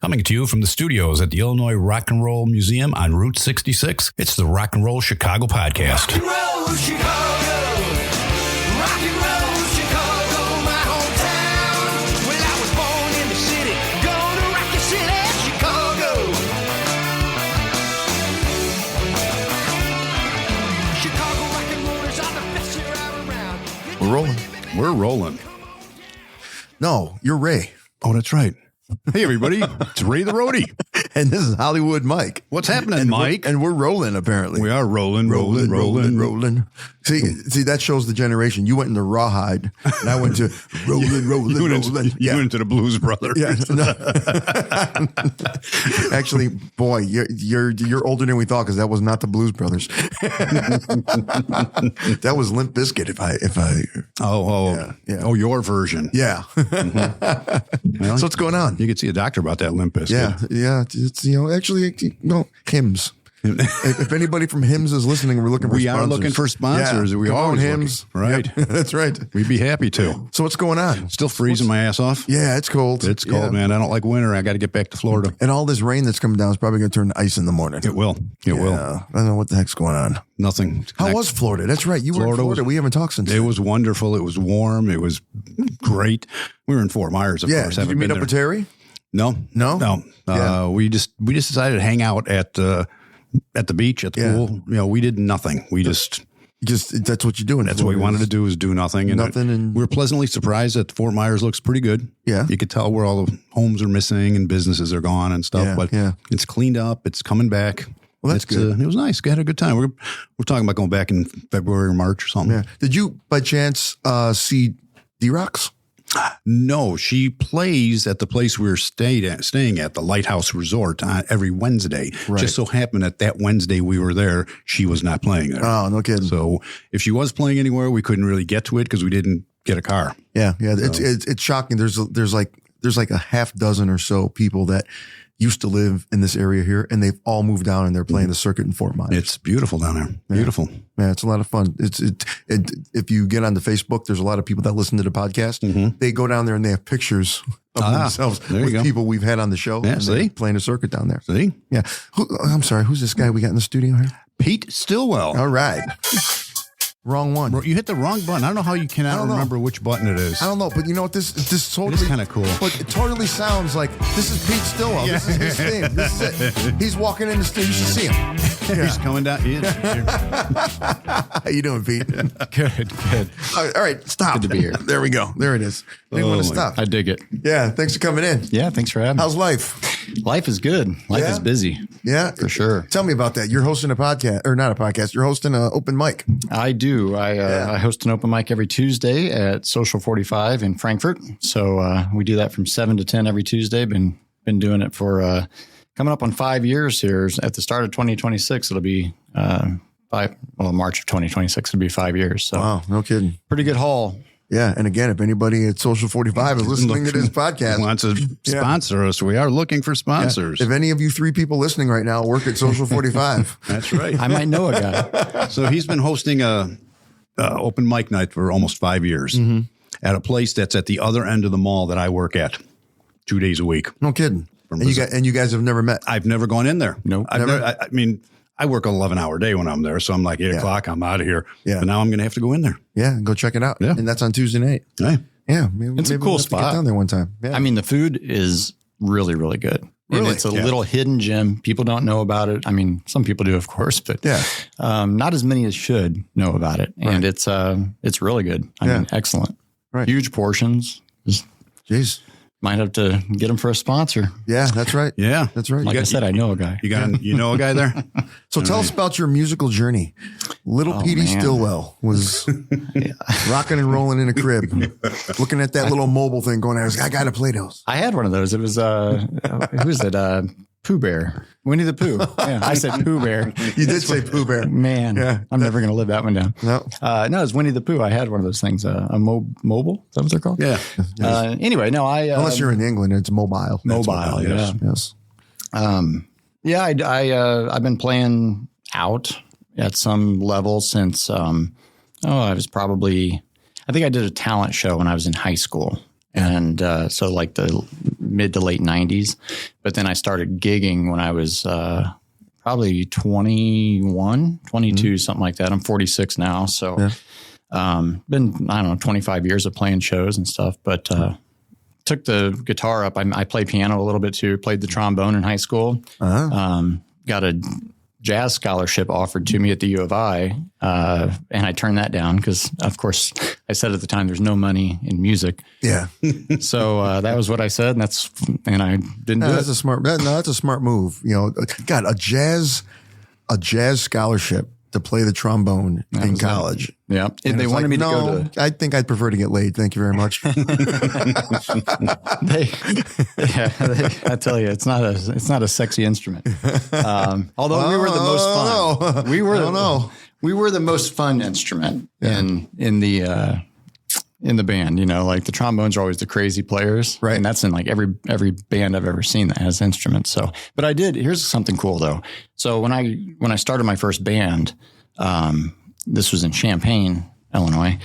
Coming to you from the studios at the Illinois Rock and Roll Museum on Route 66, it's the Rock and Roll Chicago podcast. Rock and roll Chicago, rock and roll Chicago, my hometown. Well, I was born in the city, gonna rock the city, Chicago. Chicago rock and rollers are the best you're out around. We're rolling. We're rolling. No, you're Ray. Oh, that's right. Hey, everybody. It's Ray the Roadie. And this is Hollywood Mike. What's happening, Mike? We're rolling, apparently. We are rolling. See, that shows the generation. You went into Rawhide, and I went to rolling. You went into the Blues Brothers. Yeah. No. Actually, boy, you're older than we thought, because that was not the Blues Brothers. That was Limp Bizkit. Oh, your version. Yeah. Well, So what's going on? you could see a doctor about that Limp Bizkit. Yeah. It's actually hymns. If anybody from Hymns is listening, we're looking for sponsors. We are looking for sponsors. Yeah. We Come are on, always Hymns. looking. Right. Yep. That's right. We'd be happy to. So what's going on? Still freezing my ass off. Yeah, it's cold. It's cold, man. I don't like winter. I got to get back to Florida. And all this rain that's coming down is probably going to turn to ice in the morning. It will. It will. I don't know what the heck's going on. Nothing. How was Florida? That's right. You were in Florida. We haven't talked since It then. was wonderful. It was warm. It was great. We were in Fort Myers, of course. Did you meet up with Terry? No. Yeah. We just decided to hang out at the beach, at the pool. You know, we did nothing. We just that's what you're doing. that's what we wanted to do, is do nothing. And we were pleasantly surprised that Fort Myers looks pretty good. Yeah. You could tell where all the homes are missing and businesses are gone and stuff. Yeah, but yeah. it's cleaned up. It's coming back. Well, that's good. It was nice. We had a good time. We're talking about going back in February or March or something. Yeah. Did you, by chance, see D-Rocks? No, she plays at the place we were staying at, the Lighthouse Resort, every Wednesday. Right. Just so happened that Wednesday we were there, she was not playing there. Oh, no kidding. So if she was playing anywhere, we couldn't really get to it because we didn't get a car. Yeah. It's shocking. There's like a half dozen or so people that used to live in this area here, and they've all moved down and they're playing the circuit in Fort Myers. It's beautiful down there. Yeah. Beautiful. Yeah, it's a lot of fun. If you get onto Facebook, there's a lot of people that listen to the podcast. Mm-hmm. They go down there and they have pictures of themselves with people we've had on the show. Yeah, and see? they're playing a circuit down there. See? Yeah. I'm sorry. Who's this guy we got in the studio here? Pete Stillwell. All right. Wrong one. You hit the wrong button. I don't know how you cannot remember which button it is. I don't know, but you know what? This totally It's kind of cool. But it totally sounds like this is Pete Stillwell. Yeah. This is his theme. This is it. He's walking in the studio. You should see him. Yeah. He's coming down. How you doing, Pete? Good. All right, stop. Good to be here. There we go. There it is. Didn't want to stop. I dig it. Yeah, thanks for coming in. Yeah, thanks for having me. How's life? Life is good. Life Yeah? is busy. Yeah, For sure. Tell me about that. You're hosting a podcast, or not a podcast. You're hosting an open mic. I do. I host an open mic every Tuesday at Social 45 in Frankfurt. So we do that from 7 to 10 every Tuesday. Been doing it for coming up on 5 years here. At the start of 2026, it'll be March of 2026, it'll be 5 years. So Wow, no kidding. pretty good haul. Yeah, and again, if anybody at Social 45 is listening to this podcast, Wants to sponsor us. We are looking for sponsors. if any of you 3 people listening right now work at Social 45, That's right. I might know a guy. So he's been hosting a open mic night for almost 5 years at a place that's at the other end of the mall that I work at 2 days a week. no kidding. And you guys have never met. I've never gone in there. Nope. I mean, I work an 11-hour day when I'm there, so I'm like 8 o'clock, I'm out of here. Yeah. But now I'm going to have to go in there. Yeah, go check it out. Yeah. And that's on Tuesday night. Hey. Yeah, maybe, It's a maybe cool we'll have to spot. Get down there one time. Yeah. I mean, the food is really, really good. Really? And it's a little hidden gem. People don't know about it. I mean, some people do, of course, but not as many as should know about it. And it's really good. I mean, excellent. Right. Huge portions. Jeez. Might have to get them for a sponsor. Yeah, that's right. Yeah. That's right. Like I said, I know a guy. You know a guy there? So tell us about your musical journey. Little Petey man. Stillwell was rocking and rolling in a crib, looking at that little mobile thing going, I got to play those. I had one of those. It was, who was it? Pooh Bear. Winnie the Pooh. Yeah, I said Pooh Bear. You did say Pooh Bear. Man, Yeah. I'm never going to live that one down. No. No, it's Winnie the Pooh. I had one of those things, a mobile. Is that what they're called? Yeah. Anyway, no, Unless you're in England, it's mobile. mobile. Yeah. Yes. I've been playing out at some level since, I think I did a talent show when I was in high school. And so like the mid to late 90s. But then I started gigging when I was probably 21, 22, something like that. I'm 46 now. So been, I don't know, 25 years of playing shows and stuff. But took the guitar up. I played piano a little bit too, played the trombone in high school. Got a jazz scholarship offered to me at the U of I, and I turned that down because, of course, I said at the time there's no money in music. Yeah. So that was what I said, and I didn't do That's it. a smart. No, that's a smart move. You know, God, a jazz scholarship to play the trombone in college. Yeah, and they wanted me to go to. I think I'd prefer to get laid. Thank you very much. I tell you, it's not a sexy instrument. Although we were the most fun. We were the most fun instrument in the band. You know, like the trombones are always the crazy players, right? And that's in like every band I've ever seen that has instruments. So, but I did. Here's something cool though. So when I started my first band, this was in Champaign, Illinois.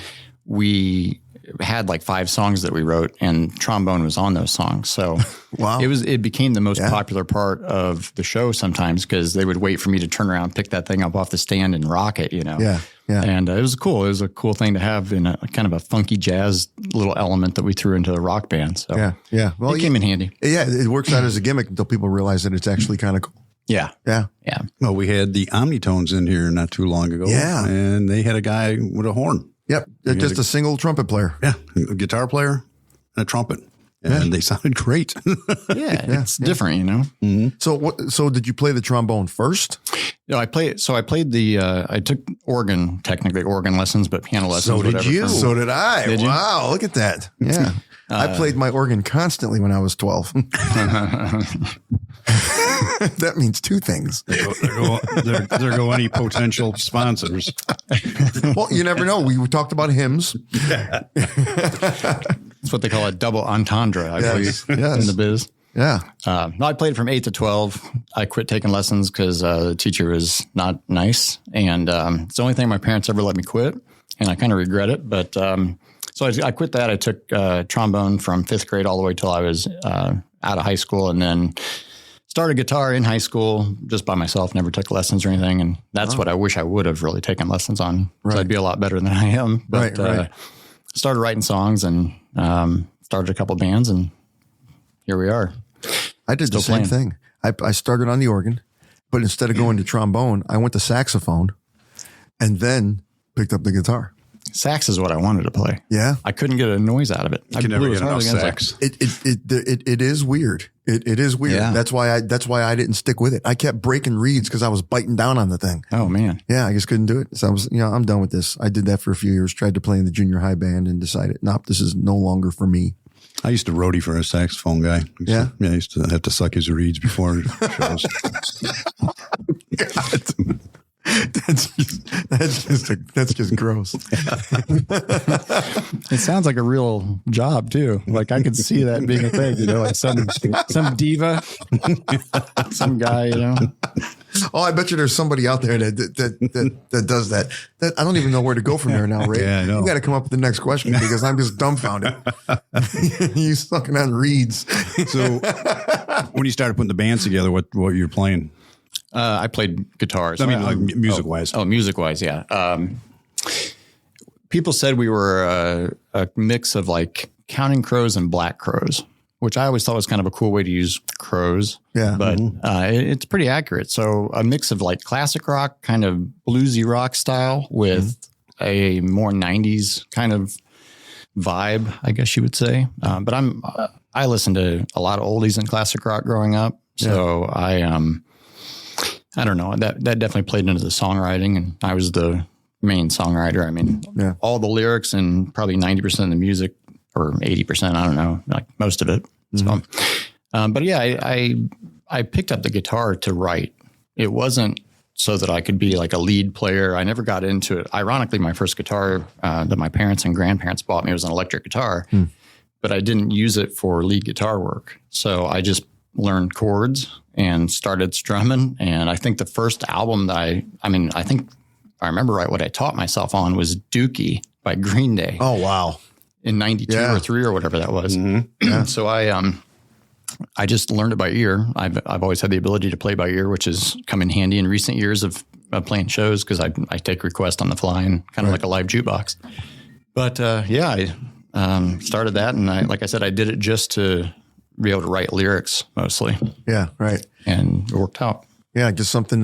We had like 5 songs that we wrote, and trombone was on those songs. So wow. It became the most popular part of the show sometimes because they would wait for me to turn around, pick that thing up off the stand and rock it, you know? Yeah. Yeah. And it was cool. It was a cool thing to have in a kind of a funky jazz little element that we threw into a rock band. So yeah. Well, it came in handy. Yeah. It works out as a gimmick until people realize that it's actually kind of cool. Yeah. Yeah. Yeah. Well, we had the Omnitones in here not too long ago. Yeah. And they had a guy with a horn. Yep. Just a single trumpet player. Yeah. A guitar player and a trumpet. And they sounded great. It's different, you know? Mm-hmm. So did you play the trombone first? No, I took technically organ lessons, but piano lessons. So did whatever, you? So did I. Did you? Wow. Look at that. Yeah. I played my organ constantly when I was 12. That means 2 things. There go any potential sponsors. Well, you never know. We talked about hymns. That's what they call a double entendre, I believe, in the biz. Yeah. No, I played from 8 to 12. I quit taking lessons because the teacher was not nice. And it's the only thing my parents ever let me quit. And I kind of regret it. But so I quit that. I took trombone from 5th grade all the way till I was out of high school. And then started guitar in high school just by myself, never took lessons or anything. And that's what I wish I would have really taken lessons on. Right. So I'd be a lot better than I am. But started writing songs and started a couple bands, and here we are. I did the same thing. I started on the organ, but instead of going to trombone, I went to saxophone and then picked up the guitar. Sax is what I wanted to play. Yeah. I couldn't get a noise out of it. You can never get enough sax. It is weird. It is weird. Yeah. That's why I didn't stick with it. I kept breaking reeds because I was biting down on the thing. Oh man. Yeah, I just couldn't do it. So I was, I'm done with this. I did that for a few years, tried to play in the junior high band and decided, nope, this is no longer for me. I used to roadie for a saxophone guy. I used to have to suck his reeds before shows. God. That's just gross. It sounds like a real job too. Like I could see that being a thing, like some diva, some guy, Oh, I bet you there's somebody out there that does that. That I don't even know where to go from there now, Ray. Yeah, I know. You got to come up with the next question because I'm just dumbfounded. You sucking on reeds. So when you started putting the bands together, what you're playing? I played guitars. I mean, like music-wise. Oh, music-wise, yeah. People said we were a mix of like Counting Crows and Black Crows, which I always thought was kind of a cool way to use crows. Yeah. But it's pretty accurate. So a mix of like classic rock, kind of bluesy rock style with a more 90s kind of vibe, I guess you would say. But I listened to a lot of oldies and classic rock growing up. So I don't know. That definitely played into the songwriting, and I was the main songwriter. I mean, all the lyrics and probably 90% of the music, or 80%, I don't know, like most of it. So, but yeah, I picked up the guitar to write. It wasn't so that I could be like a lead player. I never got into it. Ironically, my first guitar that my parents and grandparents bought me was an electric guitar, but I didn't use it for lead guitar work. So I just learned chords and started strumming. And I think the first album that I think I remember right, what I taught myself on was Dookie by Green Day. Oh, wow. in 92 or 3 or whatever that was. Yeah. So I just learned it by ear. I've always had the ability to play by ear, which has come in handy in recent years of playing shows because I take requests on the fly and kind of like a live jukebox. But I started that, and like I said, I did it just to be able to write lyrics mostly. Yeah, right. And it worked out. Yeah, just something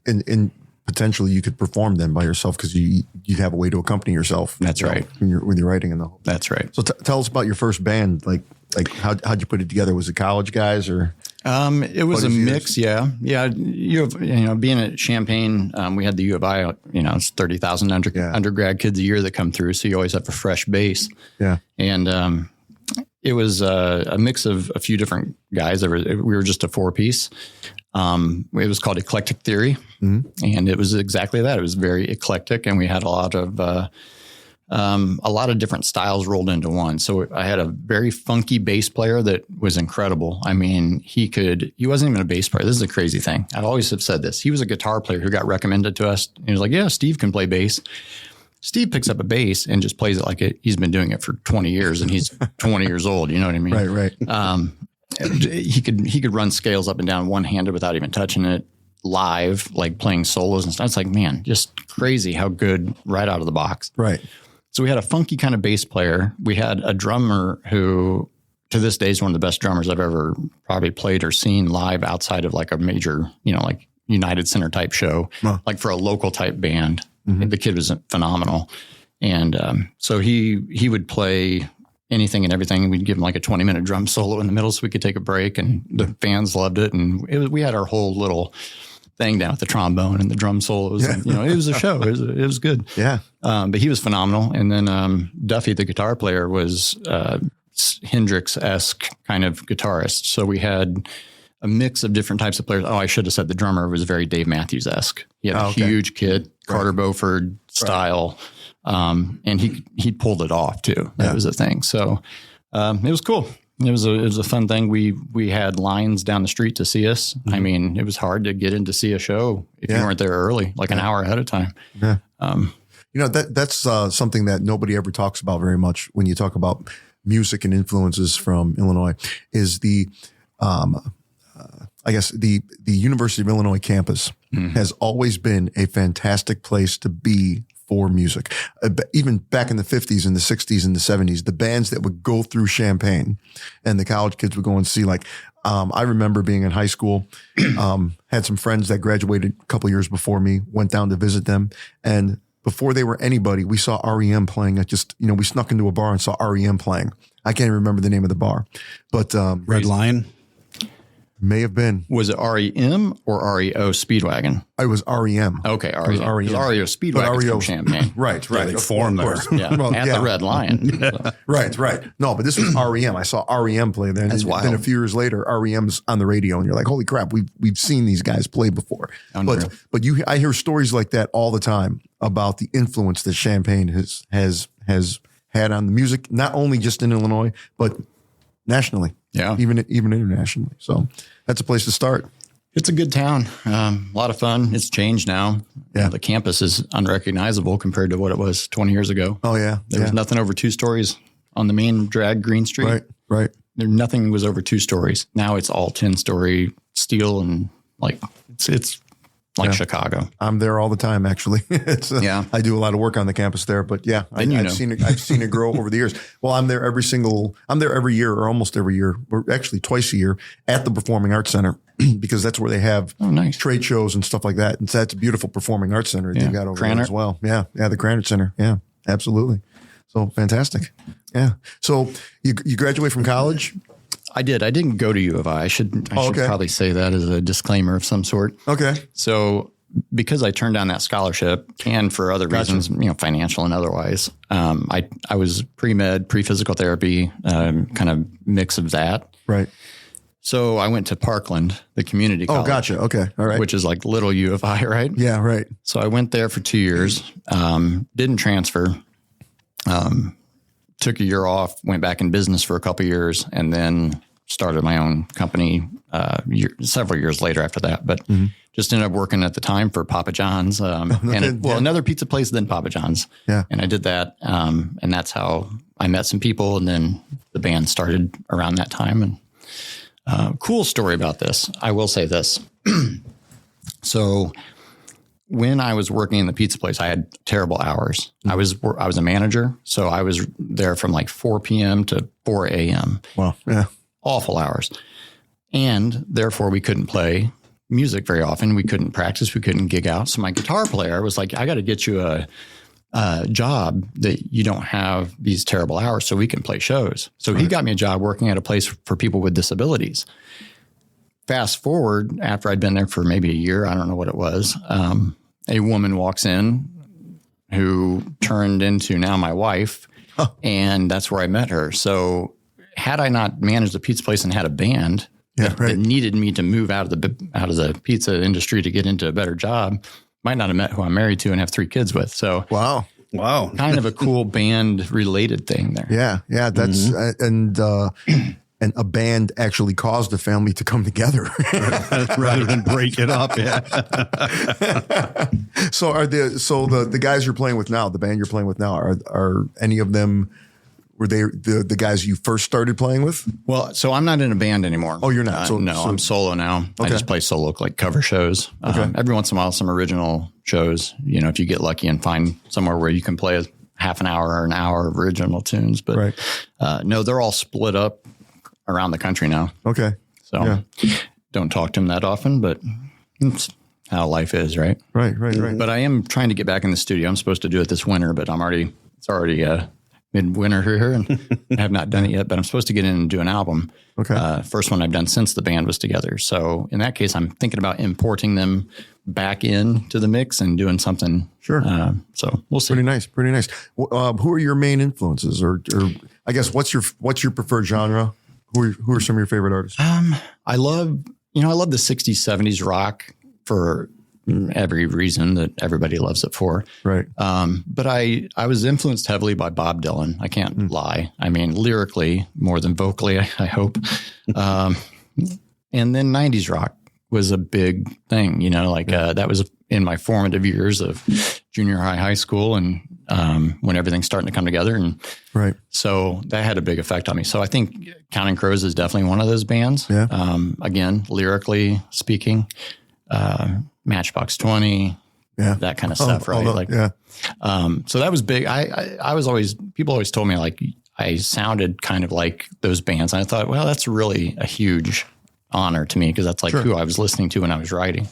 in potentially you could perform then by yourself because you'd have a way to accompany yourself. That's right. When you're writing and the whole. That's right. So tell us about your first band. Like how'd you put it together? Was it college guys or? It was a mix. Yeah. Being at Champaign, we had the U of I, it's 30,000 undergrad kids a year that come through. So you always have a fresh base. Yeah. And, it was a mix of a few different guys. We were just a 4-piece. It was called Eclectic Theory, and it was exactly that. It was very eclectic, and we had a lot of different styles rolled into one. So I had a very funky bass player that was incredible. I mean, he wasn't even a bass player. This is a crazy thing. I've always have said this. He was a guitar player who got recommended to us. He was like, yeah, Steve can play bass. Steve picks up a bass and just plays it like he's been doing it for 20 years and he's 20 years old. You know what I mean? Right. He could run scales up and down one-handed without even touching it live, like playing solos and stuff. It's like, man, just crazy how good right out of the box. Right. So we had a funky kind of bass player. We had a drummer who to this day is one of the best drummers I've ever probably played or seen live outside of like a major, like United Center type show, like for a local type band. The kid was phenomenal. And so he would play anything and everything. We'd give him like a 20-minute drum solo in the middle so we could take a break, and the fans loved it. And we had our whole little thing down with the trombone and the drum solos. Yeah. And, it was a show. It was good. Yeah. But he was phenomenal. And then Duffy, the guitar player, was Hendrix-esque kind of guitarist. So we had a mix of different types of players. Oh, I should have said the drummer was very Dave Matthews-esque. He had a huge kit, Carter Beauford style. And he pulled it off too. That was a thing. So it was cool. It was a fun thing. We had lines down the street to see us. I mean, it was hard to get in to see a show if you weren't there early, like an hour ahead of time. Yeah. That's something that nobody ever talks about very much when you talk about music and influences from Illinois is the University of Illinois campus has always been a fantastic place to be for music. Even back in the 50s and the 60s and the 70s, the bands that would go through Champaign and the college kids would go and see, like, I remember being in high school, had some friends that graduated a couple years before me, went down to visit them. And before they were anybody, we saw REM playing. We snuck into a bar and saw REM playing. I can't even remember the name of the bar, but Red Lion. May have been. Was it REM or REO Speedwagon? It was REM. Okay, REM. It was REM. REO Speedwagon from Champaign. Right. They formed there. Yeah, well, at the Red Lion. So. Right. No, but this was REM. I saw REM play there. That's wild. Then a few years later, REM's on the radio, and you're like, holy crap, we've seen these guys play before. Unreal. But I hear stories like that all the time about the influence that Champaign has had on the music, not only just in Illinois, but nationally. Yeah. Even internationally. So that's a place to start. It's a good town. A lot of fun. It's changed now. Yeah. The campus is unrecognizable compared to what it was 20 years ago. Oh, yeah. There was nothing over 2 stories on the main drag Green Street. Right. Nothing was over 2 stories. Now it's all 10-story steel and it's like Chicago. I'm there all the time, actually. I do a lot of work on the campus there, but I've seen it grow over the years. Well, I'm there every year or almost every year. We're actually twice a year at the Performing Arts Center because that's where they have trade shows and stuff like that. And so that's a beautiful Performing Arts Center they've got over there as well. Yeah. The Credence Center. Yeah, absolutely. So fantastic. Yeah. So you graduate from college? I did. I didn't go to U of I. I should probably say that as a disclaimer of some sort. Okay. So because I turned down that scholarship and for other reasons, financial and otherwise, I was pre-med, pre-physical therapy, kind of mix of that. Right. So I went to Parkland, the community college. Oh, gotcha. Okay. All right. Which is like little U of I, right? Yeah, right. So I went there for 2 years, didn't transfer, took a year off, went back in business for a couple of years, and then started my own company several years later after that. But just ended up working at the time for Papa John's, another pizza place than Papa John's. Yeah. And I did that, and that's how I met some people, and then the band started around that time. And cool story about this. I will say this. So when I was working in the pizza place, I had terrible hours. I was a manager, so I was there from like 4 p.m. to 4 a.m. Wow. Yeah. Awful hours. And therefore, we couldn't play music very often. We couldn't practice. We couldn't gig out. So my guitar player was like, I got to get you a job that you don't have these terrible hours so we can play shows. So he got me a job working at a place for people with disabilities. Fast forward, after I'd been there for maybe a year, I don't know what it was, a woman walks in who turned into now my wife, and that's where I met her. So had I not managed the pizza place and had a band that needed me to move out of the pizza industry to get into a better job, might not have met who I'm married to and have 3 kids with. So wow. Kind of a cool band related thing there. Yeah. Yeah. That's, and a band actually caused the family to come together rather than break it up. Yeah. So the guys you're playing with now, the band you're playing with now, are any of them, were they the guys you first started playing with? Well, so I'm not in a band anymore. Oh, you're not? I'm solo now. Okay. I just play solo, like cover shows. Every once in a while, some original shows, if you get lucky and find somewhere where you can play a half an hour or an hour of original tunes. But no, they're all split up around the country now. Okay. So don't talk to them that often, but it's how life is, right? Right. But I am trying to get back in the studio. I'm supposed to do it this winter, but it's already midwinter here and I have not done it yet, but I'm supposed to get in and do an album. Okay. First one I've done since the band was together. So in that case, I'm thinking about importing them back into the mix and doing something. Sure. So we'll see. Pretty nice. Who are your main influences, or I guess what's your preferred genre? Who are some of your favorite artists? I love the 60s, 70s rock for every reason that everybody loves it for. Right. But I was influenced heavily by Bob Dylan. I can't lie. I mean, lyrically more than vocally, I hope. And then 90s rock was a big thing, that was in my formative years of junior high school, and when everything's starting to come together. And so that had a big effect on me. So I think Counting Crows is definitely one of those bands. Yeah. Again, lyrically speaking, Matchbox 20, that kind of stuff, right? So that was big. People always told me like I sounded kind of like those bands. And I thought, well, that's really a huge honor to me, because that's like who I was listening to when I was writing.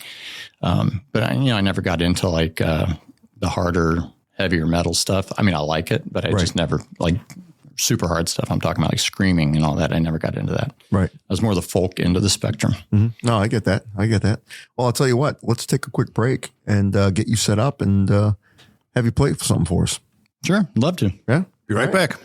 But I never got into like the harder, heavier metal stuff. I mean, I like it, but I just never like super hard stuff. I'm talking about like screaming and all that. I never got into that. Right. I was more the folk end of the spectrum. Mm-hmm. No, I get that. Well, I'll tell you what, let's take a quick break and get you set up and have you play something for us. Sure. Love to. Yeah. Be right back.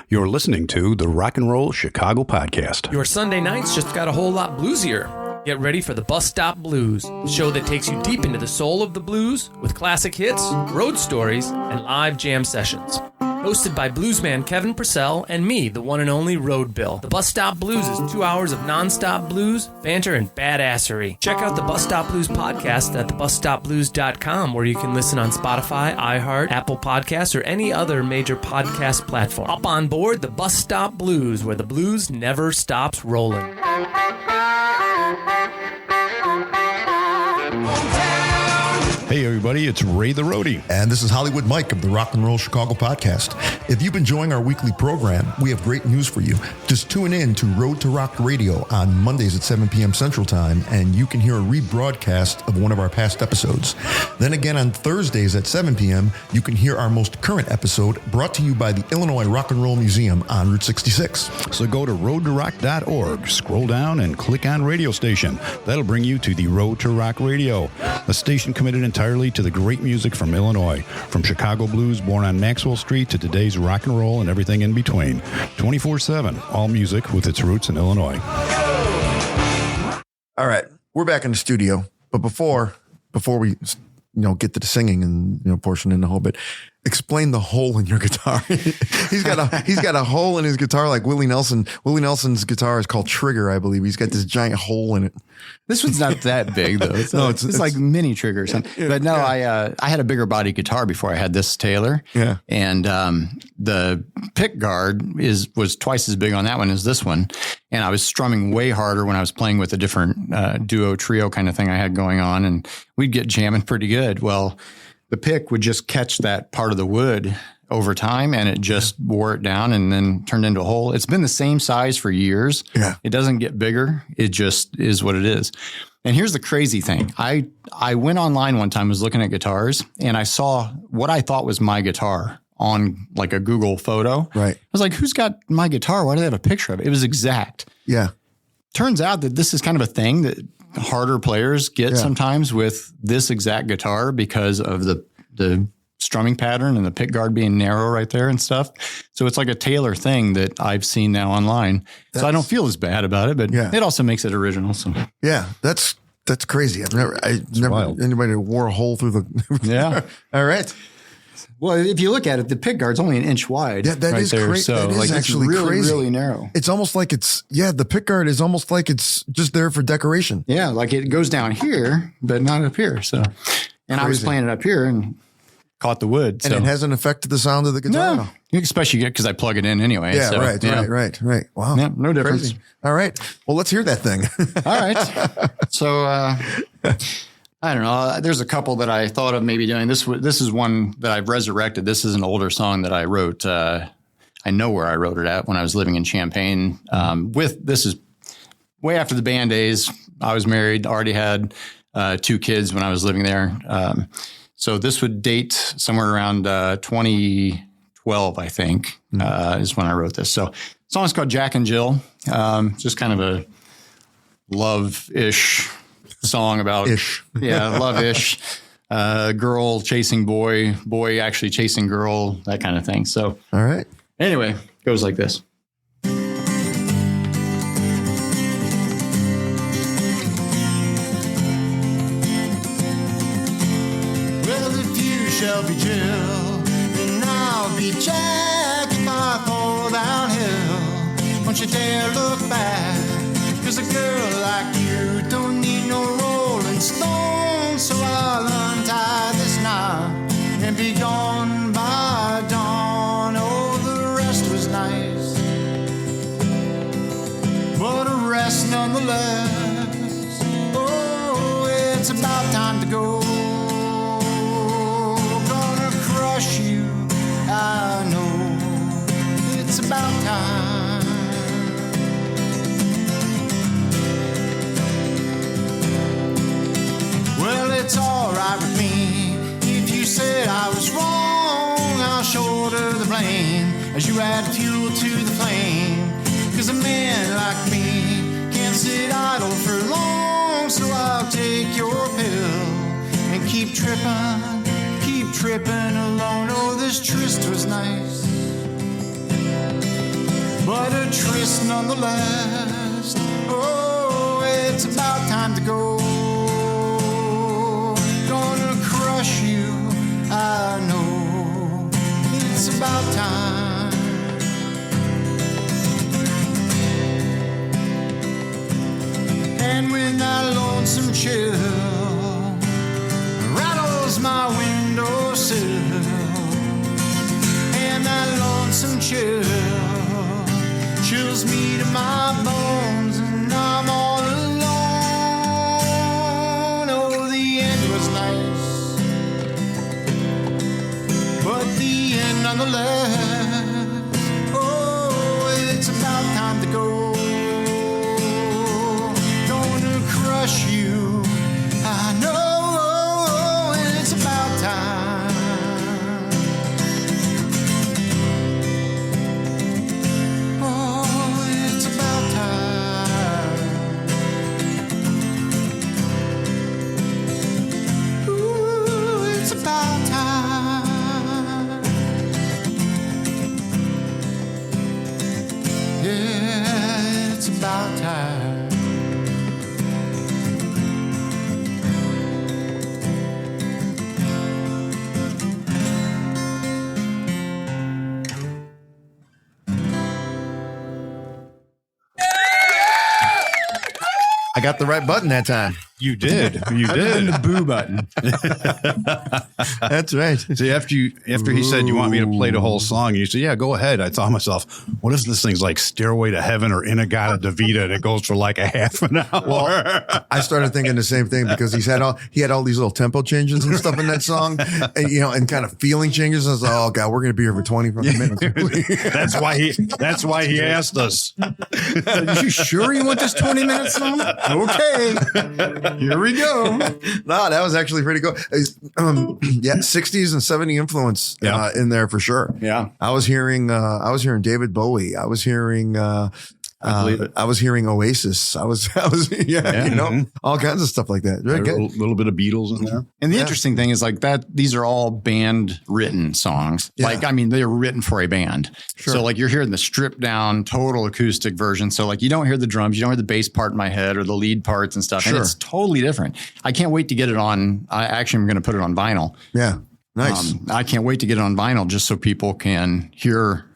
You're listening to the Rock and Roll Chicago Podcast. Your Sunday nights just got a whole lot bluesier. Get ready for the Bus Stop Blues, a show that takes you deep into the soul of the blues with classic hits, road stories, and live jam sessions. Hosted by bluesman Kevin Purcell and me, the one and only Road Bill. The Bus Stop Blues is 2 hours of nonstop blues, banter, and badassery. Check out the Bus Stop Blues podcast at thebusstopblues.com, where you can listen on Spotify, iHeart, Apple Podcasts, or any other major podcast platform. Hop on board the Bus Stop Blues, where the blues never stops rolling. Hey, everybody, it's Ray the Roadie. And this is Hollywood Mike of the Rock and Roll Chicago Podcast. If you've been enjoying our weekly program, we have great news for you. Just tune in to Road to Rock Radio on Mondays at 7 p.m. Central Time, and you can hear a rebroadcast of one of our past episodes. Then again on Thursdays at 7 p.m., you can hear our most current episode brought to you by the Illinois Rock and Roll Museum on Route 66. So go to roadtorock.org, scroll down, and click on Radio Station. That'll bring you to the Road to Rock Radio, a station committed entirely to the great music from Illinois, from Chicago blues born on Maxwell Street to today's rock and roll and everything in between. 24/7, all music with its roots in Illinois. All right, we're back in the studio, but before we get to the singing and portion in a whole bit, Explain the hole in your guitar. he's got a hole in his guitar like Willie Nelson. Willie Nelson's guitar is called Trigger, I believe. He's got this giant hole in it. This one's not that big though. It's like mini Trigger or something. But no, I had a bigger body guitar before I had this Taylor. Yeah. And the pick guard was twice as big on that one as this one. And I was strumming way harder when I was playing with a different duo trio kind of thing I had going on, and we'd get jamming pretty good. Well, the pick would just catch that part of the wood over time, and it just wore it down and then turned into a hole. It's been the same size for years. Yeah. It doesn't get bigger. It just is what it is. And here's the crazy thing. I went online one time, was looking at guitars, and I saw what I thought was my guitar on like a Google photo. Right. I was like, who's got my guitar? Why do they have a picture of it? It was exact. Yeah. Turns out that this is kind of a thing that harder players get sometimes with this exact guitar because of the strumming pattern and the pick guard being narrow right there and stuff. So it's like a Taylor thing that I've seen now online. So I don't feel as bad about it, but it also makes it original. So yeah, that's crazy. I've never wild. anybody wore a hole through the. yeah. All right. Well, if you look at it, the pick guard's only an inch wide. Yeah, that right is there. crazy. So that is like actually it's really, crazy. really narrow. It's almost like the pick guard is almost like it's just there for decoration. Yeah, like it goes down here, but not up here. So, and I was playing it up here and caught the wood. And so. it hasn't affected the sound of the guitar. No, especially because I plug it in anyway. Yeah, so, right. Wow. Yeah, no difference. Crazy. All right. Well, let's hear that thing. All right. So, I don't know. There's a couple that I thought of maybe doing. This is one that I've resurrected. This is an older song that I wrote. I know where I wrote it at when I was living in Champaign. This is way after the band days. I was married, already had 2 kids when I was living there. So this would date somewhere around 2012, I think, is when I wrote this. So the song's called Jack and Jill. Just kind of a love-ish song about love-ish, girl chasing boy actually chasing girl, that kind of thing. So All right. anyway, goes like this. Well, if you shall be Jill, then I'll be Jack if I fall downhill. Don't you dare look back, 'cause a girl like you don't need no rolling stone. So I'll untie this knot and be gone by dawn. Oh, the rest was nice, but a rest nonetheless. Oh, it's about time to go. Gonna crush you, I know. It's about time. Well, it's all right with me. If you said I was wrong, I'll shoulder the blame as you add fuel to the flame. 'Cause a man like me can't sit idle for long. So I'll take your pill and keep tripping alone. Oh, this tryst was nice, but a tryst nonetheless. Oh, it's about time to go. Gonna crush you, I know. It's about time. And when that lonesome chill rattles my windowsill, and that lonesome chill chills me to my bones, and I'm all alone. Oh, the end was nice, but the end nonetheless. Oh, it's about time to go. Gonna crush you, I know. It's about time. Oh, it's about time. Ooh, it's about time. I got the right button that time. You did. You did. The boo button. That's right. See, after he said, you want me to play the whole song, and you said, yeah, go ahead. I thought to myself, what if this thing's like Stairway to Heaven or Inagata Davida that goes for like a half an hour? Well, I started thinking the same thing because he had all these little tempo changes and stuff in that song, and and kind of feeling changes. I was like, oh God, we're going to be here for 20 minutes. That's why he asked us. Are you sure you want this 20-minute song? Okay. Here we go. No, that was actually pretty good. 60s and 70s influence in there for sure. Yeah. I was hearing David Bowie. I was hearing Oasis. I was all kinds of stuff like that. Very A good. little bit of Beatles in there. And the interesting thing is like that, these are all band written songs. Yeah. Like, I mean, they're written for a band. Sure. So like you're hearing the stripped down total acoustic version. So like you don't hear the drums, you don't hear the bass part in my head or the lead parts and stuff. Sure. And it's totally different. I can't wait to get it on. I actually am going to put it on vinyl. Yeah. Nice. I can't wait to get it on vinyl just so people can hear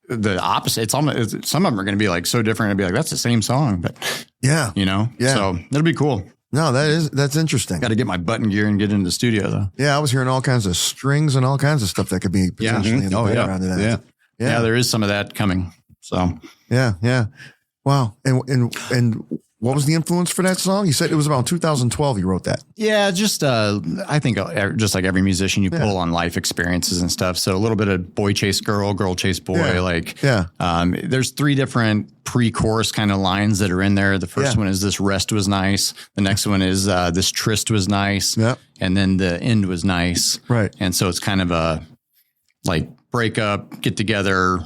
the opposite. It's almost, some of them are going to be like so different. I'd be like, that's the same song, but Yeah. So that'll be cool. No, that's interesting. Got to get my button gear and get into the studio though. Yeah. I was hearing all kinds of strings and all kinds of stuff that could be potentially in the background of that. Yeah, there is some of that coming. So Yeah. Wow. And what was the influence for that song? You said it was about 2012 you wrote that. yeah, just I think just like every musician, you pull on life experiences and stuff. So a little bit of boy chase girl, girl chase boy. There's 3 different pre-chorus kind of lines that are in there. The first one is this rest was nice. The next one is this tryst was nice. Yep. And then the end was nice. Right. And so it's kind of a like break up, get together,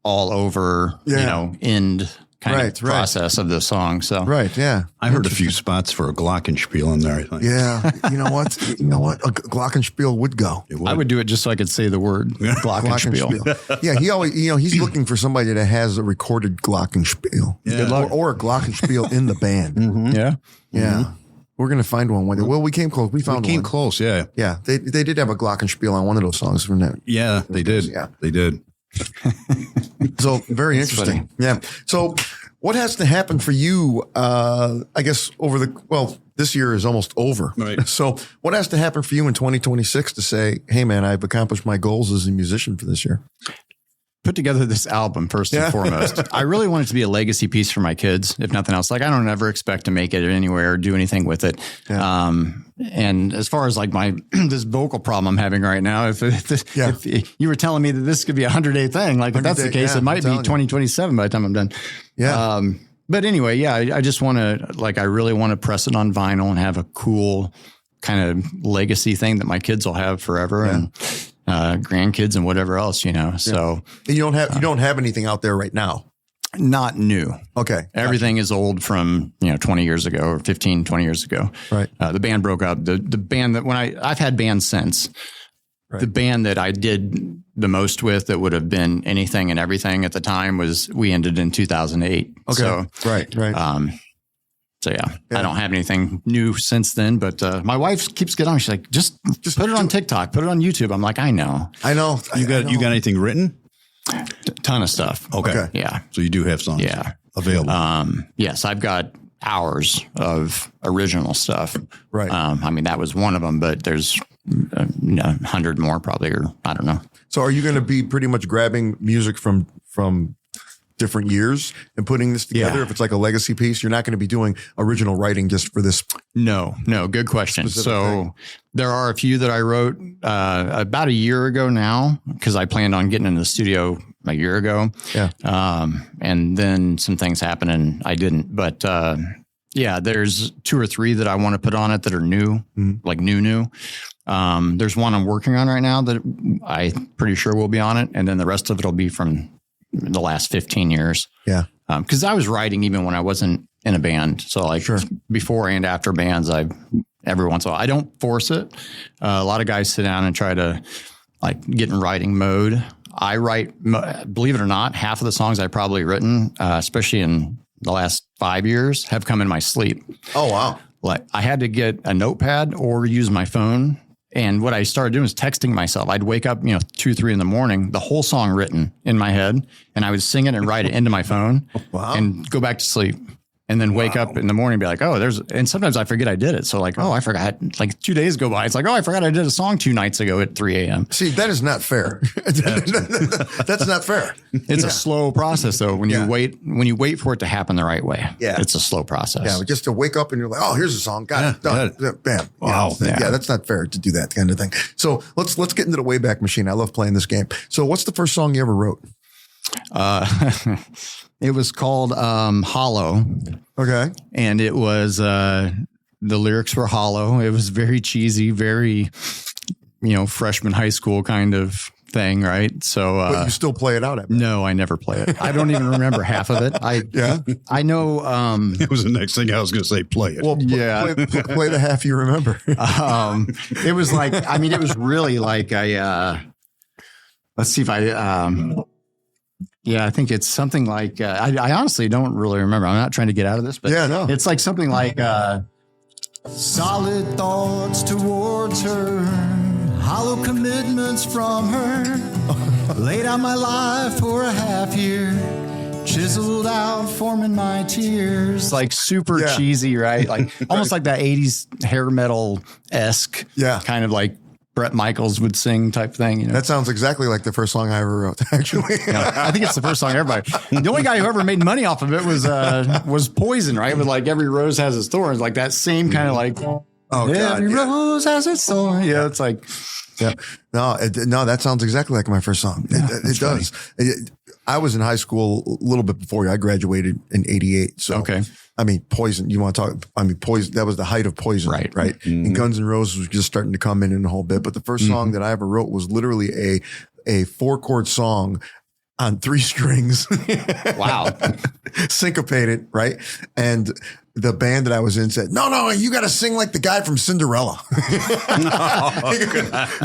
all over, end kind of process of the song. So Yeah. I heard a few spots for a glockenspiel in there, I think. Yeah. You know what? A glockenspiel would go. I would do it just so I could say the word glockenspiel. Yeah. He always, he's looking for somebody that has a recorded glockenspiel. Yeah. Good luck. Or a glockenspiel in the band. Mm-hmm. Yeah. Yeah. We're going to find one one day. Well, we came close. We found one. Came close, yeah. Yeah. They did have a glockenspiel on one of those songs from that. Yeah, they did. Yeah. They did. So very interesting. funny. Yeah. So what has to happen for you, I guess, this year is almost over. Right. So what has to happen for you in 2026 to say, hey, man, I've accomplished my goals as a musician for this year? Put together this album first and foremost. I really want it to be a legacy piece for my kids, if nothing else. Like I don't ever expect to make it anywhere or do anything with it. Yeah. And as far as like this vocal problem I'm having right now, if you were telling me that this could be a 100-day thing, like if that's the case, it might be 2027 by the time I'm done. Yeah. But anyway, I just want to I really want to press it on vinyl and have a cool kind of legacy thing that my kids will have forever. Yeah. And grandkids and whatever else, So you don't have anything out there right now. Not new. Okay. Everything is old from, 20 years ago or 15, 20 years ago. Right. The band broke up. The band that I've had bands since. Right. The band that I did the most with that would have been anything and everything at the time we ended in 2008. Okay. So, right. So I don't have anything new since then, but my wife keeps getting on. She's like, just put it on TikTok, put it on YouTube. I'm like, I know. You got anything written? Ton of stuff. Okay. Yeah. So you do have songs available. Yes, I've got hours of original stuff. Right. That was one of them, but there's 100 more probably, or I don't know. So are you going to be pretty much grabbing music from different years and putting this together? If it's like a legacy piece, you're not going to be doing original writing just for this. No, good question. So there are a few that I wrote about a year ago now, because I planned on getting into the studio a year ago. Yeah. And then some things happened and I didn't, but there's 2 or 3 that I want to put on it that are new, like new. There's one I'm working on right now that I'm pretty sure will be on it. And then the rest of it will be from the last 15 years. Yeah. Because I was writing even when I wasn't in a band. So before and after bands, every once in a while, I don't force it. A lot of guys sit down and try to get in writing mode. I write, believe it or not, half of the songs I've probably written, especially in the last 5 years, have come in my sleep. Oh, wow. Like I had to get a notepad or use my phone. And what I started doing was texting myself. I'd wake up, 2, 3 in the morning, the whole song written in my head, and I would sing it and write it into my phone and go back to sleep. and then wake up in the morning and be like, oh, and sometimes I forget I did it. So like, oh, I forgot, like 2 days go by. It's like, oh, I forgot I did a song 2 nights ago at 3 a.m. See, that is not fair. That's not fair. It's a slow process though. When you wait for it to happen the right way. Yeah. It's a slow process. Yeah. Just to wake up and you're like, oh, here's a song. Got it. Done. Bam. Wow. Yeah. That's not fair to do that kind of thing. So let's get into the Wayback Machine. I love playing this game. So what's the first song you ever wrote? It was called Hollow. Okay. And it was, the lyrics were hollow. It was very cheesy, very, freshman high school kind of thing. Right. So, but you still play it out. No, I never play it. I don't even remember half of it. I know, it was the next thing I was going to say, play it. Well, play the half you remember. It was like, it was really like let's see if I think it's something like, I honestly don't really remember. I'm not trying to get out of this, but it's like something like, solid thoughts towards her, hollow commitments from her, laid out my life for a half year, chiseled out, forming my tears. It's like super cheesy, right? Like almost like that 80s hair metal-esque kind of like Bret Michaels would sing type thing. That sounds exactly like the first song I ever wrote, actually. I think it's the first song everybody. The only guy who ever made money off of it was Poison, right? With like Every Rose Has Its Thorns, like that same kind of like, every rose has its thorn. Yeah, it's like, no, that sounds exactly like my first song. It does. I was in high school a little bit before you. I graduated in 88. So, Poison, you want to talk, Poison, that was the height of Poison. Right. Mm-hmm. And Guns N' Roses was just starting to come in a whole bit. But the first song that I ever wrote was literally a 4-chord song on 3 strings. Wow. Syncopated, right? And the band that I was in said, no, you got to sing like the guy from Cinderella.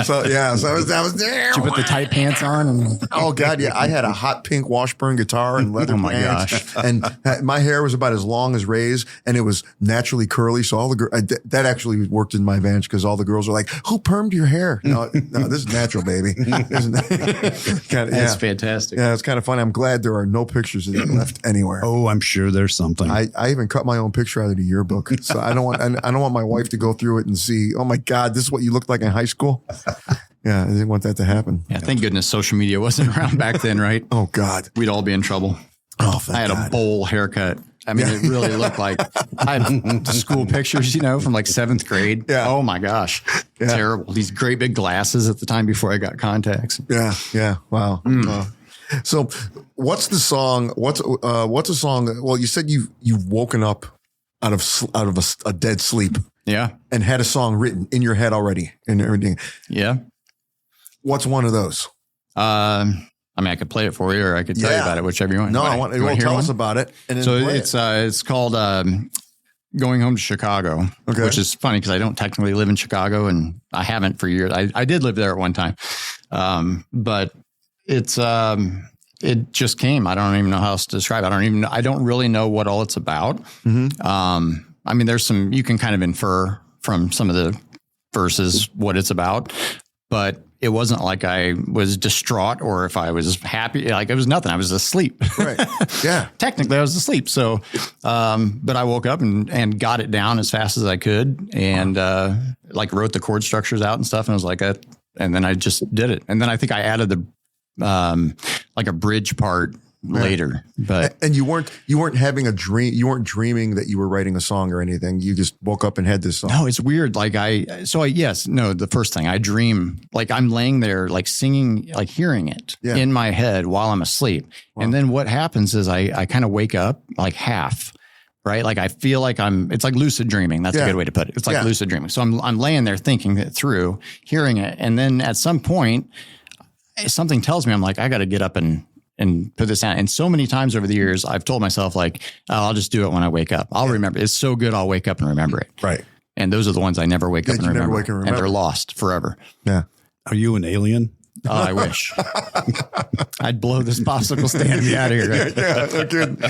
So I was there. Did you put the tight pants on? And oh God, yeah. I had a hot pink Washburn guitar and leather pants. Gosh. And my hair was about as long as Ray's and it was naturally curly. So all the girls, that actually worked in my advantage because all the girls were like, who permed your hair? No, this is natural, baby. That's fantastic. Yeah, it's kind of funny. I'm glad there are no pictures of that left anywhere. Oh, I'm sure there's something. I even cut my own picture out of the yearbook. So I don't want my wife to go through it and see, oh my God, this is what you looked like in high school. Yeah, I didn't want that to happen. Yeah, thank goodness social media wasn't around back then, right? Oh God. We'd all be in trouble. Oh, thank I had God. a bowl haircut. It really looked like I had school pictures, from like 7th grade. Yeah. Oh my gosh. Yeah. Terrible. These great big glasses at the time before I got contacts. Yeah. Wow. So what's the song? What's a song? Well, you said you've woken up out of a dead sleep. Yeah. And had a song written in your head already and everything. Yeah. What's one of those? I could play it for you or I could tell you about it, whichever you want. No, I want to tell us about it. And then so it's called Going Home to Chicago, which is funny because I don't technically live in Chicago and I haven't for years. I did live there at one time. But it's it just came. I don't even know how else to describe it. I don't really know what all it's about. Mm-hmm. There's some, you can kind of infer from some of the verses what it's about, but it wasn't like I was distraught or if I was happy, like it was nothing. I was asleep. Right. Yeah. Technically I was asleep. So, but I woke up and got it down as fast as I could and, wrote the chord structures out and stuff. And I was like, and then I just did it. And then I think I added the, a bridge part later, and you weren't having a dream. You weren't dreaming that you were writing a song or anything. You just woke up and had this song. No, it's weird. The first thing I dream, like I'm laying there, like singing, like hearing it in my head while I'm asleep. Wow. And then what happens is I kind of wake up like half, right? Like I feel like it's like lucid dreaming. That's a good way to put it. It's like lucid dreaming. So I'm laying there thinking it through, hearing it. And then at some point, something tells me, I'm like, I got to get up and put this down. And so many times over the years, I've told myself like, I'll just do it when I wake up. I'll remember. It's so good. I'll wake up and remember it. Right. And those are the ones I never wake up and remember. And they're lost forever. Yeah. Are you an alien? Oh, I wish. I'd blow this popsicle stand and be out of here. Right? Yeah, good.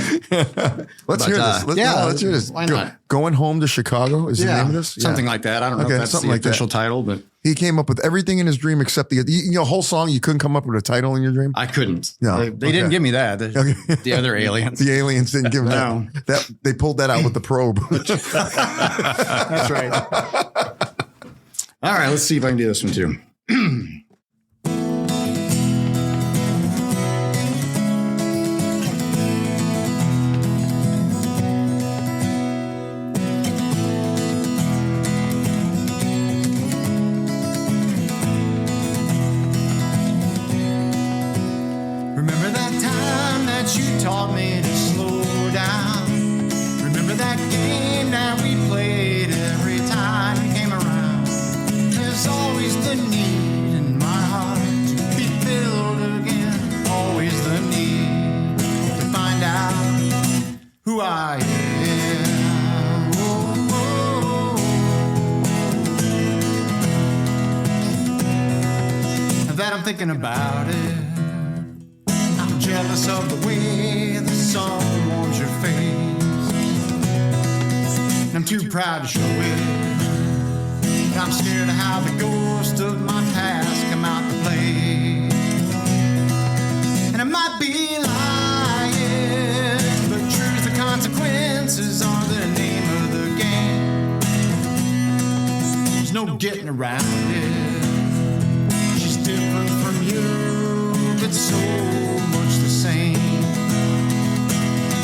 Let's hear this. Let's hear this. Why not? Going Home to Chicago is the name of this? Something like that. I don't know if that's the official title, but He came up with everything in his dream except the whole song. You couldn't come up with a title in your dream. I couldn't. No. They didn't give me that. The other aliens. The aliens didn't give him No. that. They pulled that out with the probe. That's right. All right, let's see if I can do this one too. Remember that time that you taught me to slow down? Remember that game that we played every time you came around? There's always the need in my heart to be filled again. Always the need to find out who I am. Oh, oh. Now that I'm thinking about it, jealous of the way the sun warms your face, and I'm too proud to show it. I'm scared of how the ghost of my past come out to play. And I might be lying, but truth, the consequences are the name of the game. There's no getting around it. She's different from you, but so much the same.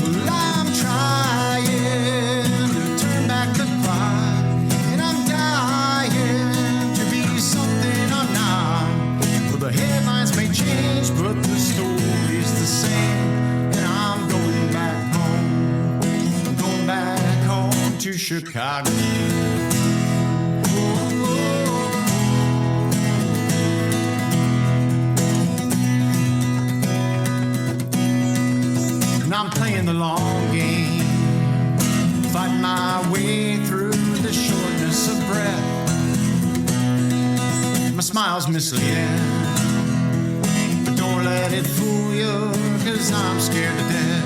Well, I'm trying to turn back the clock, and I'm dying to be something I'm not. Well, the headlines may change, but the story's the same. And I'm going back home. I'm going back home to Chicago. And I'm playing the long game, fighting my way through the shortness of breath. My smile's misleading, but don't let it fool you, 'cause I'm scared to death.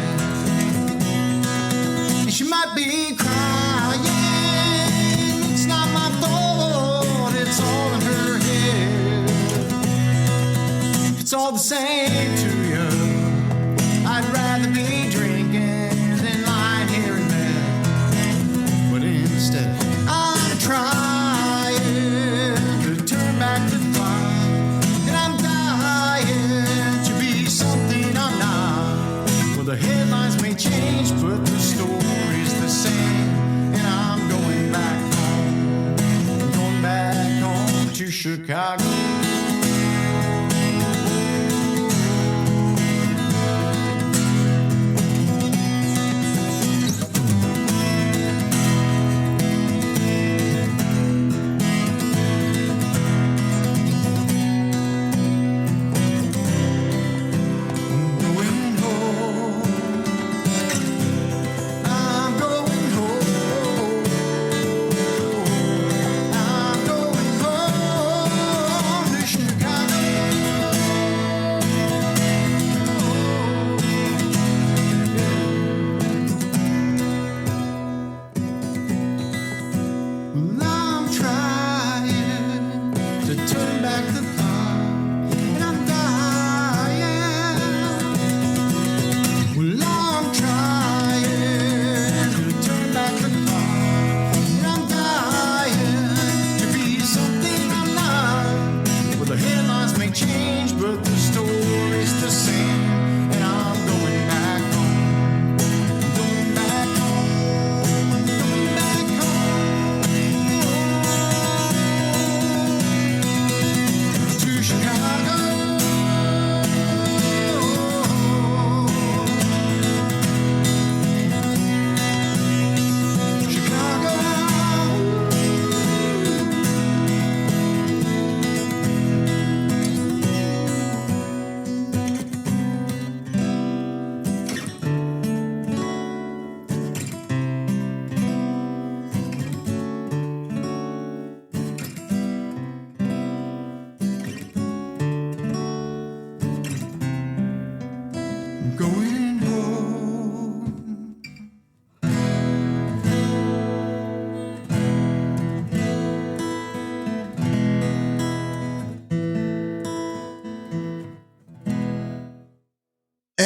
And she might be crying, it's not my fault, it's all in her head. It's all the same to you. I'd rather be drinking than lying here in bed. But instead, I'm trying to turn back the clock, and I'm dying to be something I'm not. Well, the headlines may change, but the story's the same. And I'm going back home. I'm going back home to Chicago.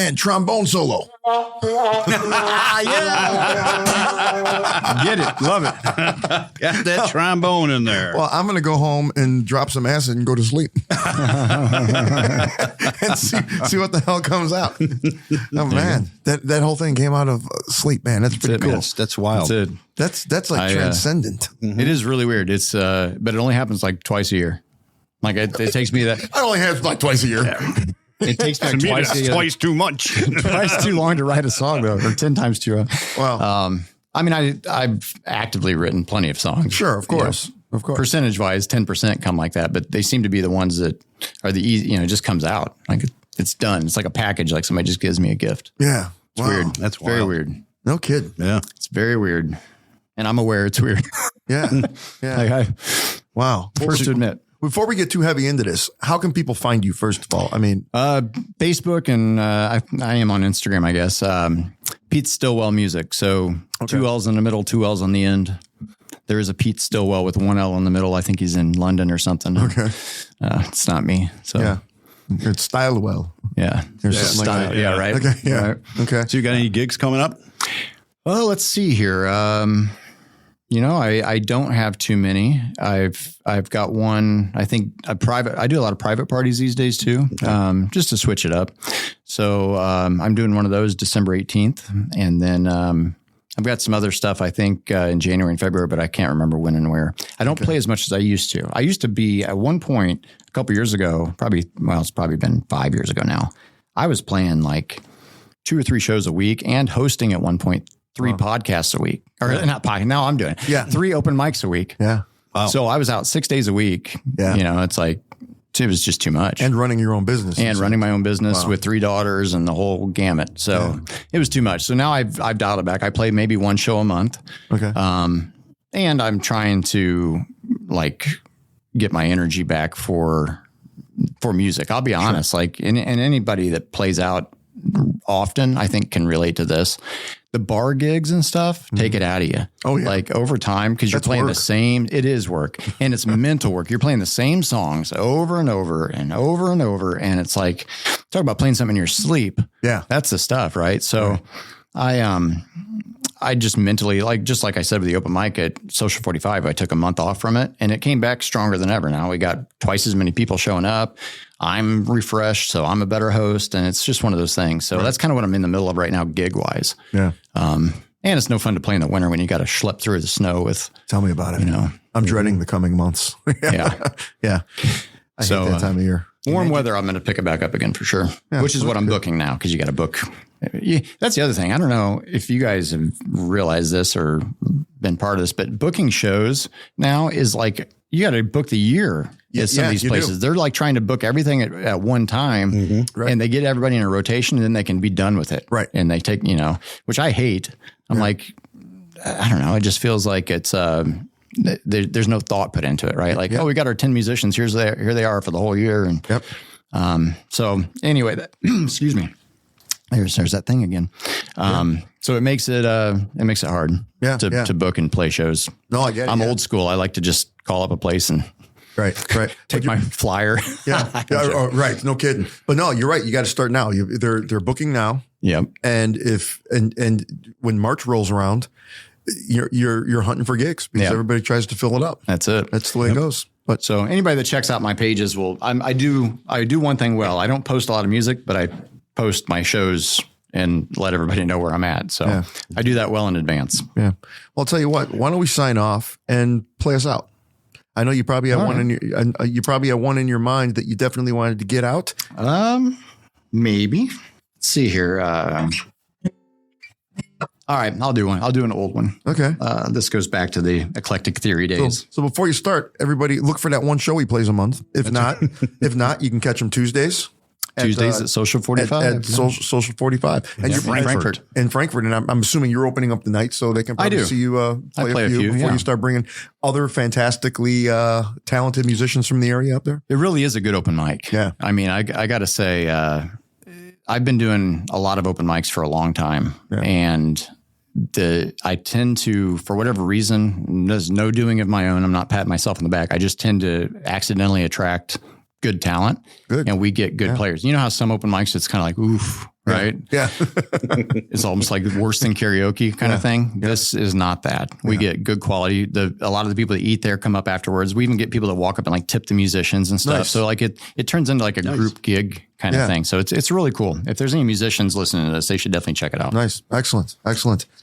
band trombone solo. Get it. Love it. Got that trombone in there. Well, I'm going to go home and drop some acid and go to sleep and see what the hell comes out. Oh man, that whole thing came out of sleep, man. That's pretty cool. That's wild. That's it. That's like transcendent. It is really weird. It's but it only happens like twice a year. Like it takes me that. I only have like twice a year. Yeah. It takes me like twice a year. Twice too much. Twice too long to write a song though, or 10 times too long. Wow. I mean, I've actively written plenty of songs. Sure, of course. Of course. Percentage wise, 10% come like that, but they seem to be the ones that are the easy, it just comes out. Like it's done. It's like a package, like somebody just gives me a gift. Yeah. It's weird. That's very wild. weird. No kidding. Yeah. It's very weird. And I'm aware it's weird. Yeah. Yeah. Like Wow. first to admit. Before we get too heavy into this, how can people find you, first of all? I mean, Facebook and I am on Instagram, I guess. Pete Stillwell Music. So 2 L's in the middle, 2 L's on the end. There is a Pete Stillwell with 1 L in the middle. I think he's in London or something. Okay. It's not me. So yeah. It's Stylewell. Yeah. There's something like that. Yeah, right. Okay. Yeah. Right. Okay. So you got any gigs coming up? Well, let's see here. I don't have too many. I've got one, I think I do a lot of private parties these days too, just to switch it up. So, I'm doing one of those December 18th. And then, I've got some other stuff, I think, in January and February, but I can't remember when and where. I don't play as much as I used to. I used to be at one point a couple years ago, it's probably been 5 years ago now. I was playing like 2 or 3 shows a week and hosting at one point 3 podcasts a week, or not podcast. Now I'm doing 3 open mics a week. Yeah. Wow. So I was out 6 days a week. Yeah. It's like, it was just too much. And running your own business. And running my own business with 3 daughters and the whole gamut. So it was too much. So now I've dialed it back. I play maybe 1 show a month. Okay. And I'm trying to like get my energy back for music. I'll be honest, like, and anybody that plays out often, I think, can relate to this. The bar gigs and stuff take it out of you. Oh, yeah. Like over time, because you're playing the same, it is work and it's mental work. You're playing the same songs over and over and over and over. And it's like, talk about playing something in your sleep. Yeah. That's the stuff. Right. So I just mentally, just like I said with the open mic at Social 45, I took a month off from it and it came back stronger than ever. Now we got twice as many people showing up. I'm refreshed, so I'm a better host, and it's just one of those things. So that's kind of what I'm in the middle of right now, gig-wise. Yeah. And it's no fun to play in the winter when you got to schlep through the snow with. Tell me about it. I'm dreading the coming months. Yeah. Yeah. I hate that time of year. Warm weather, I'm going to pick it back up again for sure, which is what I'm booking now, because you got to book. That's the other thing. I don't know if you guys have realized this or been part of this, but booking shows now is like, you got to book the year at some of these places. They're like trying to book everything at one time, and they get everybody in a rotation, and then they can be done with it. Right. And they take, which I hate. I'm like, I don't know. It just feels like it's, there's no thought put into it, right? Like, we got our 10 musicians. Here they are for the whole year. And so anyway, excuse me. There's that thing again. So it makes it hard to book and play shows. No, I get it. I'm old school. I like to just call up a place and take my flyer. Right. No kidding. But no, you're right. You got to start now. They're booking now. Yep. And and when March rolls around, you're hunting for gigs because everybody tries to fill it up. That's it. That's the way it goes. But so anybody that checks out my pages I do one thing well. I don't post a lot of music, but I post my shows and let everybody know where I'm at. So I do that well in advance. Yeah. Well, I'll tell you what, why don't we sign off and play us out? I know you probably have one in your mind that you definitely wanted to get out. Maybe. Let's see here. All right, I'll do one. I'll do an old one. Okay. This goes back to the Eclectic Theory days. So before you start, everybody look for that one show he plays a month. If not, you can catch him Tuesdays. At Social 45. At Social 45. And you're in Frankfurt. And I'm assuming you're opening up the night so they can probably see you play a few before you start bringing other fantastically talented musicians from the area up there. It really is a good open mic. Yeah. I mean, I got to say, I've been doing a lot of open mics for a long time. Yeah. And I tend to, for whatever reason, there's no doing of my own. I'm not patting myself on the back. I just tend to accidentally attract good talent, and we get good players. You know how some open mics, it's kind of like, oof, right? Yeah. It's almost like worse than karaoke kind of thing. This is not that. We get good quality. A lot of the people that eat there come up afterwards. We even get people that walk up and like tip the musicians and stuff. Nice. So like it turns into like a group gig kind of thing. So it's really cool. If there's any musicians listening to this, they should definitely check it out. Nice. Excellent.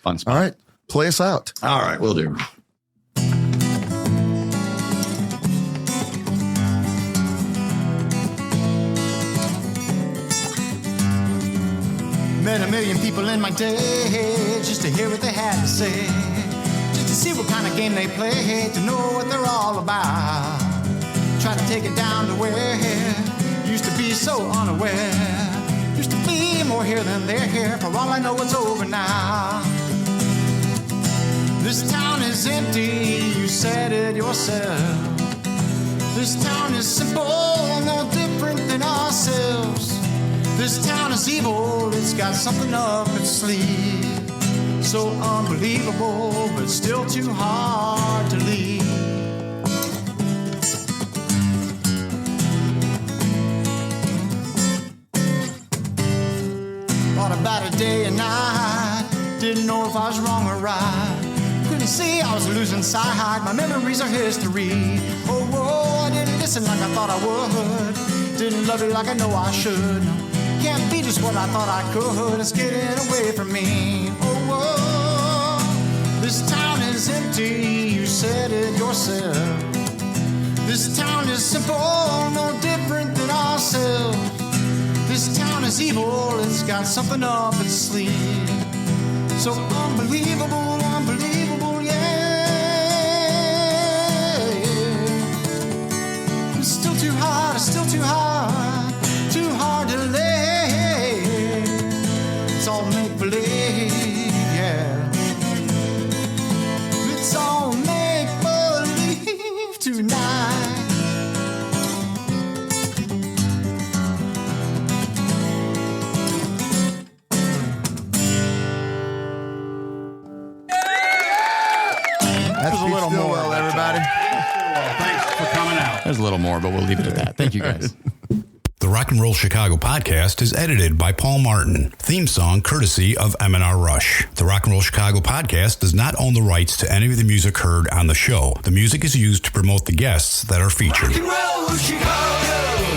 Fun spot. All right. Play us out. All right. We'll do. Met a million people in my day just to hear what they had to say, just to see what kind of game they play, to know what they're all about. Try to take it down to where used to be so unaware, used to be more here than they're here. For all I know, it's over now. This town is empty, you said it yourself. This town is simple, no different than ourselves. This town is evil, it's got something up its sleeve. So unbelievable, but still too hard to leave. Thought about it day and night, didn't know if I was wrong or right. Couldn't see I was losing sight, my memories are history. Oh, whoa, I didn't listen like I thought I would. Didn't love you like I know I should. Can't be just what I thought I could. It's getting away from me. Oh, whoa. This town is empty, you said it yourself. This town is simple, no different than ourselves. This town is evil, it's got something up its sleeve. So unbelievable, unbelievable, yeah. It's still too hard, it's still too hard, too hard to lay. It's all make-believe, yeah. It's all make-believe tonight. That was a little more, everybody. Thanks for coming out. There's a little more, but we'll leave it at that. Thank you, guys. The Rock and Roll Chicago podcast is edited by Paul Martin. Theme song courtesy of M&R Rush. The Rock and Roll Chicago podcast does not own the rights to any of the music heard on the show. The music is used to promote the guests that are featured. Rock and Roll Chicago.